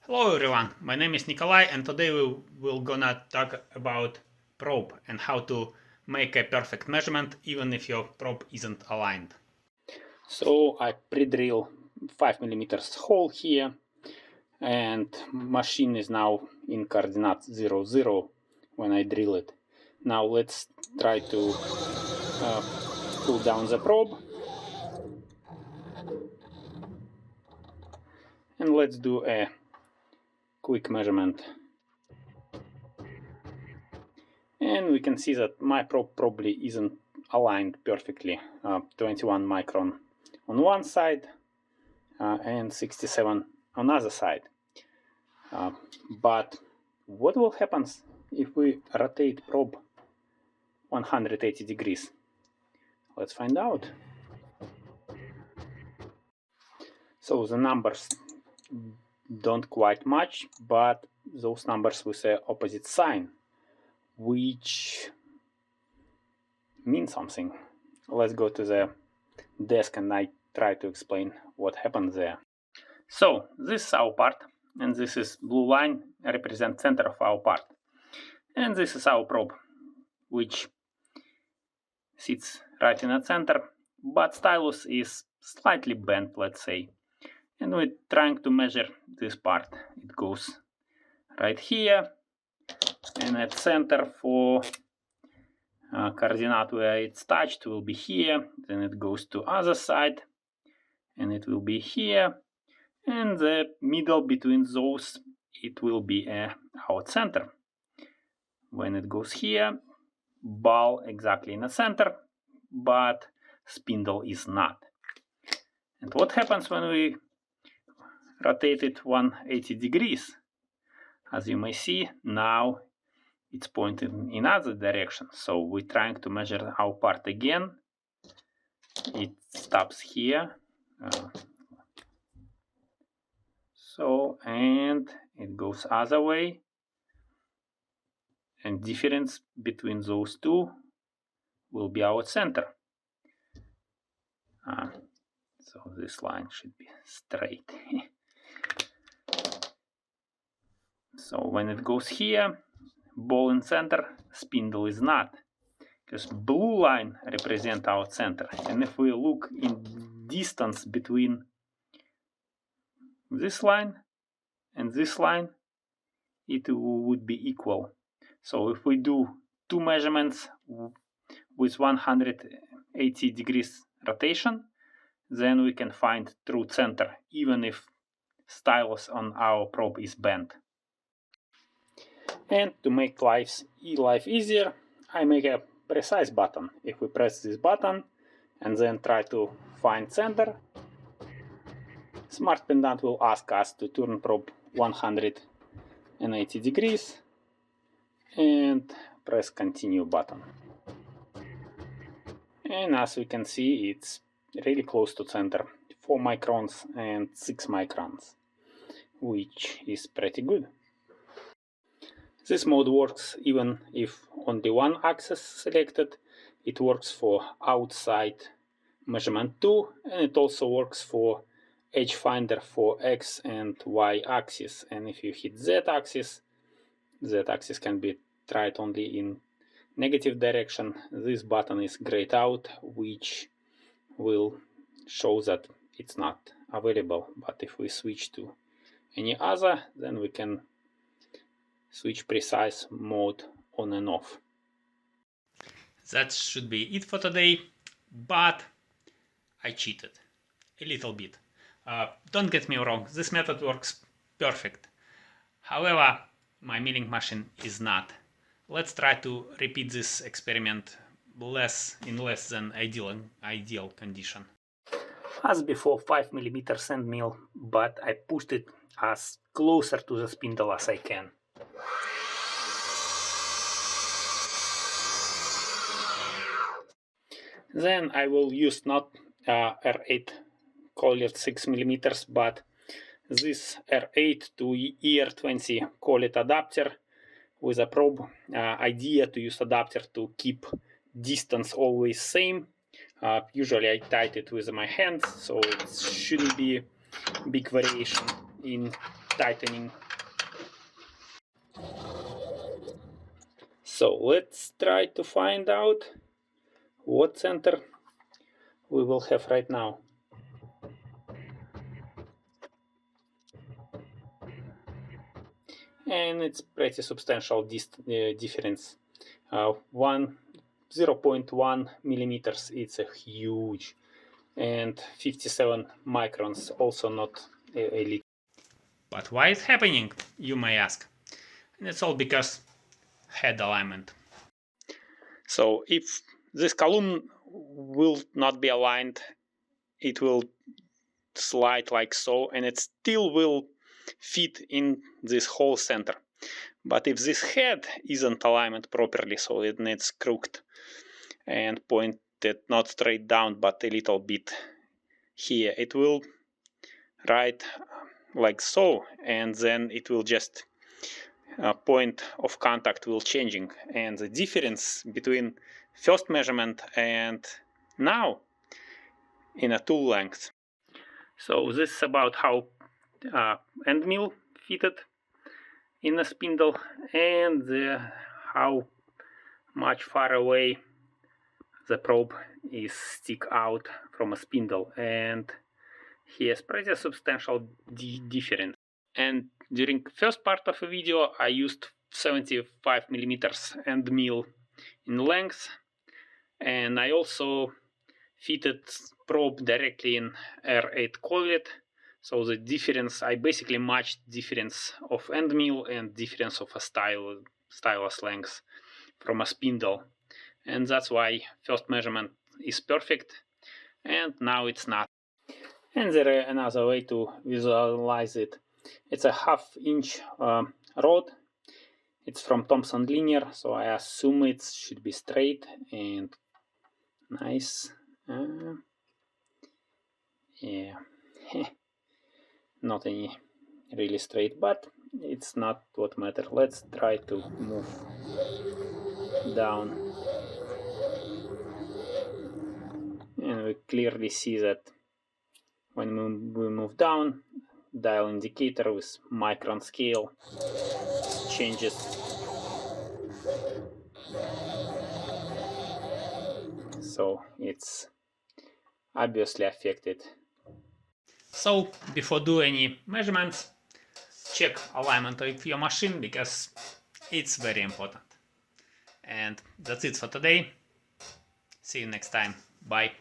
Hello everyone, my name is Nikolai and today we're gonna talk about probe and how to make a perfect measurement even if your probe isn't aligned. So I pre-drill 5 mm hole here, and machine is now in coordinate 0, 0 when I drill it. Now let's try to pull down the probe, and let's do a quick measurement. And we can see that my probe probably isn't aligned perfectly. 21 micron on one side and 67 on other side. But what will happen if we rotate probe 180 degrees? Let's find out. So the numbers don't quite match, but those numbers with the opposite sign, which means something. Let's go to the desk and I try to explain what happened there. So this is our part, and this is blue line represents center of our part. And this is our probe, which sits right in the center, but stylus is slightly bent, let's say. And we're trying to measure this part. It goes right here, and at center for coordinate where it's touched will be here. Then it goes to other side, and it will be here. And the middle between those, it will be our center. When it goes here, ball exactly in the center, but spindle is not. And what happens when we rotate it 180 degrees? As you may see, now it's pointing in other direction. So we're trying to measure our part again. It stops here. And it goes other way. And difference between those two will be our center. So this line should be straight. So when it goes here, ball in center, spindle is not, because blue line represents our center. And if we look in distance between this line and this line, it would be equal. So if we do two measurements with 180 degrees rotation, then we can find true center, even if stylus on our probe is bent. And to make life easier, I make a precise button. If we press this button and then try to find center, SmartPendant will ask us to turn probe 180 degrees and press continue button. And as we can see, it's really close to center, 4 microns and 6 microns, which is pretty good. This mode works even if only one axis selected. It works for outside measurement 2, and it also works for edge finder for X and Y axis. And if you hit Z axis can be tried only in negative direction. This button is grayed out, which will show that it's not available. But if we switch to any other, then we can switch precise mode on and off. That should be it for today, but I cheated a little bit. Don't get me wrong, this method works perfect. However, my milling machine is not. Let's try to repeat this experiment in less than ideal condition. As before, 5 mm sand mill, but I pushed it as closer to the spindle as I can. Then I will use not R8 colored 6 mm, but this R8 to ER20 colored adapter with a probe. Idea to use adapter to keep distance always same. Usually I tight it with my hands, so it shouldn't be big variation in tightening. So let's try to find out what center we will have right now. And it's pretty substantial difference. 0.1 millimeters, it's a huge, and 57 microns, also not a little. But why it's happening, you may ask? And it's all because head alignment. So if this column will not be aligned, it will slide like so, and it still will fit in this whole center. But if this head isn't aligned properly, so it's crooked and pointed not straight down but a little bit here, it will right like so, and then it will just point of contact will changing, and the difference between first measurement and now in a tool length. So this is about how end mill fitted in a spindle, and how much far away the probe is stick out from a spindle, and here's pretty substantial difference. And during first part of the video I used 75 millimeters end mill in length, and I also fitted probe directly in R8 collet. So the difference, I basically matched difference of end mill and difference of a stylus length from a spindle, and that's why first measurement is perfect and now it's not. And there is another way to visualize it. It's a 1/2 inch rod. It's from Thomson Linear, so I assume it should be straight and nice. Yeah, not any really straight, but it's not what matters. Let's try to move down, and we clearly see that when we move down, dial indicator with micron scale changes. So it's obviously affected. So before doing any measurements, check alignment of your machine, because it's very important. And that's it for today. See you next time. Bye.